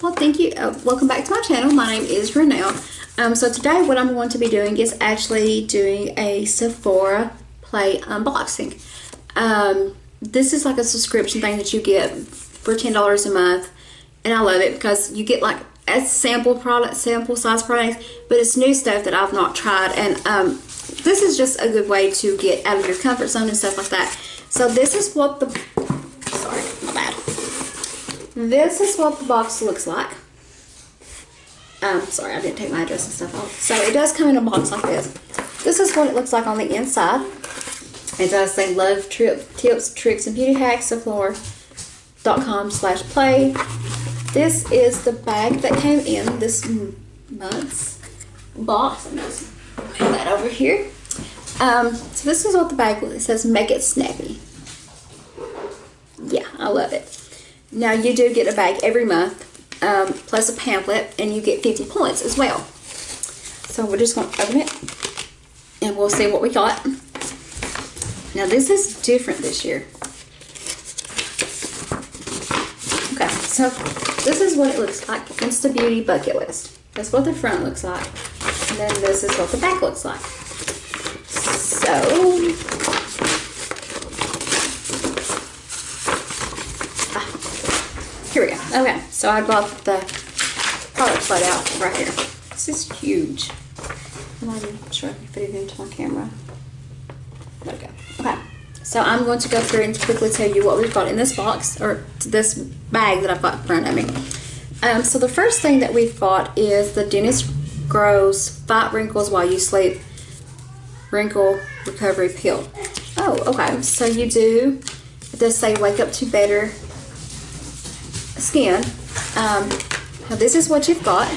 Well, thank you. Welcome back to my channel. My name is Renelle. So today what I'm going to be doing is actually doing a Sephora Play unboxing. This is like a subscription thing that you get for $10 a month, and I love it because you get like a sample size products, but it's new stuff that I've not tried, and this is just a good way to get out of your comfort zone and stuff like that. So this is what the This is what the box looks like. Sorry, I didn't take my address and stuff off. So it does come in a box like this. This is what it looks like on the inside. It does say love tips, tricks, and beauty hacks. Sephora.com/play. This is the bag that came in this month's box. I'm just put that over here. So this is what the bag looks. It says make it snappy. Yeah, I love it. Now you do get a bag every month, plus a pamphlet, and you get 50 points as well. So we're just going to open it, and we'll see what we got. Now this is different this year. Okay, so this is what it looks like. It's the beauty bucket list. That's what the front looks like. And then this is what the back looks like. So here we go. Okay, so I got the product laid out right here. This is huge. I'm not even sure I can fit it into my camera. There we go. Okay, so I'm going to go through and quickly tell you what we've got in this box, or this bag that I've got in front of me. So the first thing that we've got is the Dentist Grows Fight Wrinkles While You Sleep Wrinkle Recovery Pill. Oh, okay. So you do, it does say wake up to better skin. Now this is what you've got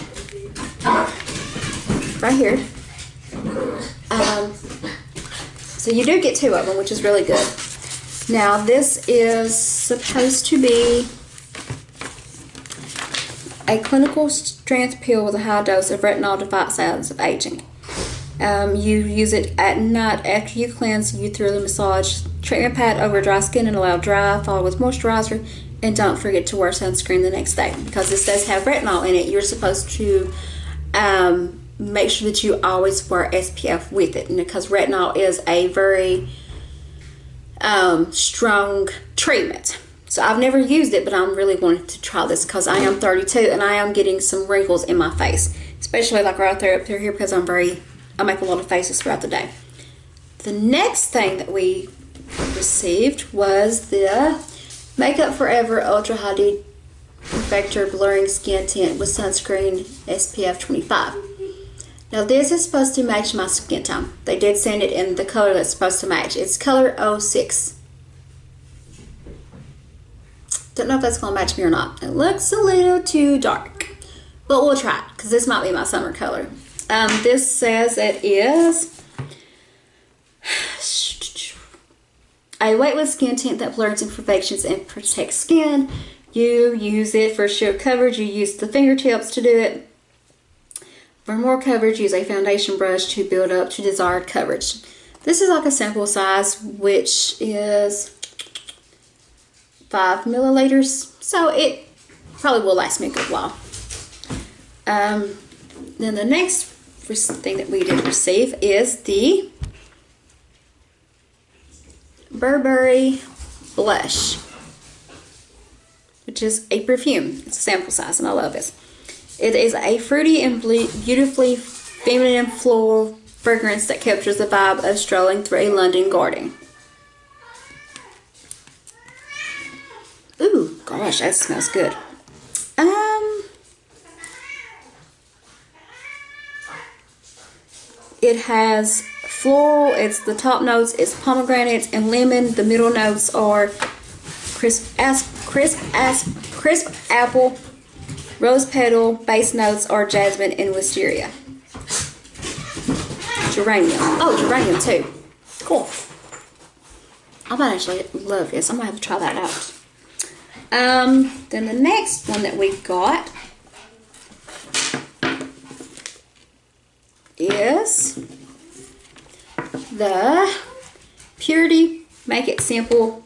right here. So you do get 2 of them, which is really good. Now this is supposed to be a clinical strength pill with a high dose of retinol to fight signs of aging. You use it at night after you cleanse. You thoroughly massage treatment pad over dry skin and allow dry, follow with moisturizer. And don't forget to wear sunscreen the next day, because this does have retinol in it. You're supposed to make sure that you always wear SPF with it, and because retinol is a very strong treatment. So I've never used it, but I'm really wanting to try this because I am 32 and I am getting some wrinkles in my face, especially like right there up here, because I make a lot of faces throughout the day. The next thing that we received was the Makeup Forever Ultra High Vector Blurring Skin Tint with Sunscreen SPF 25. Now this is supposed to match my skin tone. They did send it in the color that's supposed to match. It's color 06. Don't know if that's going to match me or not. It looks a little too dark, but we'll try it because this might be my summer color. This says it is a weightless skin tint that blurs imperfections and protects skin. You use it for sheer coverage. You use the fingertips to do it. For more coverage, use a foundation brush to build up to desired coverage. This is like a sample size, which is 5 milliliters. So it probably will last me a good while. Then the next thing that we did receive is the Burberry Blush, which is a perfume. It's a sample size and I love this. It is a fruity and beautifully feminine floral fragrance that captures the vibe of strolling through a London garden. Ooh, gosh, that smells good. It has floral. It's the top notes is pomegranate and lemon. The middle notes are crisp apple. Rose petal. Base notes are jasmine and wisteria. Geranium. Oh, geranium too. Cool. I might actually love this. I might have to try that out. Then the next one that we got is the Purity Make It Simple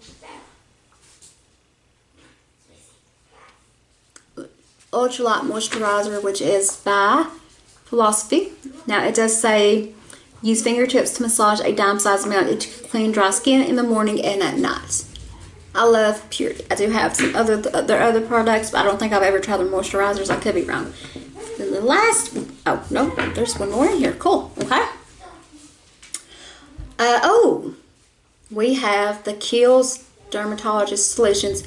Ultralight Moisturizer, which is by Philosophy. Now it does say use fingertips to massage a dime-sized amount into clean, dry skin in the morning and at night. I love Purity. I do have some other products, but I don't think I've ever tried their moisturizers. I could be wrong. Then the last, oh no, there's one more in here. Cool. Okay. Oh, we have the Kiehl's Dermatologist Solutions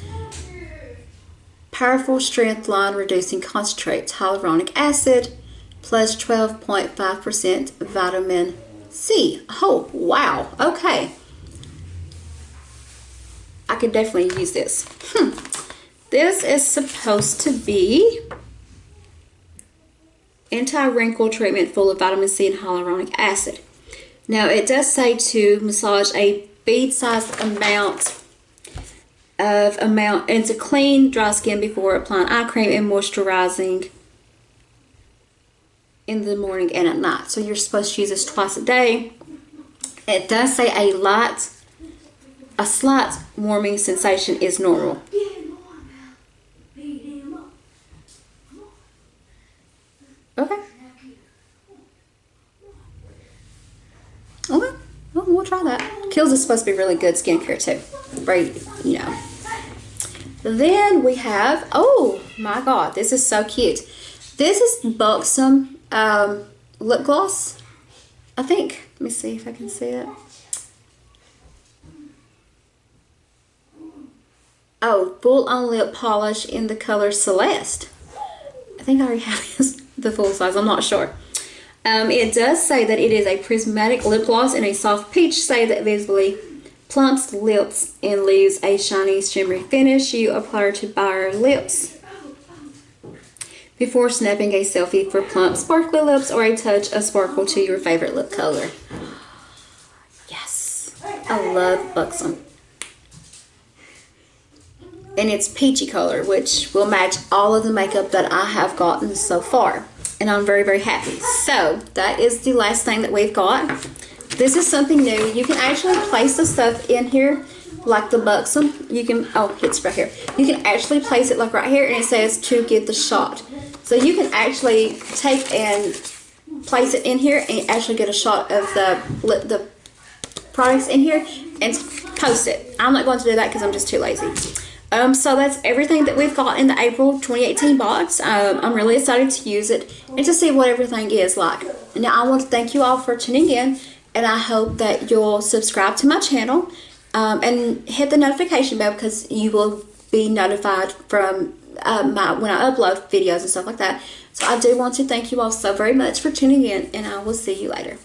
Powerful Strength Line Reducing Concentrate, hyaluronic acid plus 12.5% vitamin C. Oh, wow. Okay. I could definitely use this. This is supposed to be anti-wrinkle treatment full of vitamin C and hyaluronic acid. Now, it does say to massage a bead-sized amount into clean, dry skin before applying eye cream and moisturizing in the morning and at night. So you're supposed to use this twice a day. It does say a slight warming sensation is normal. Okay. Okay. Well, we'll try that. Kiehl's is supposed to be really good skincare too. Right, you know. Then we have, oh my god, this is so cute. This is Buxom lip gloss, I think. Let me see if I can see it. Oh, full on lip polish in the color Celeste. I think I already have this, the full size, I'm not sure. It does say that it is a prismatic lip gloss in a soft peach shade that visibly plumps the lips and leaves a shiny, shimmery finish. You apply to bare lips before snapping a selfie for plump, sparkly lips or a touch of sparkle to your favorite lip color. Yes, I love Buxom. And it's peachy color, which will match all of the makeup that I have gotten so far. And I'm very, very happy. So, that is the last thing that we've got. This is something new. You can actually place the stuff in here, like the Buxom. You can, oh, it's right here. You can actually place it like right here, and it says to get the shot. So you can actually take and place it in here and actually get a shot of the products in here and post it. I'm not going to do that because I'm just too lazy. So that's everything that we've got in the April 2018 box. I'm really excited to use it and to see what everything is like. Now, I want to thank you all for tuning in, and I hope that you'll subscribe to my channel and hit the notification bell because you will be notified from when I upload videos and stuff like that. So I do want to thank you all so very much for tuning in, and I will see you later.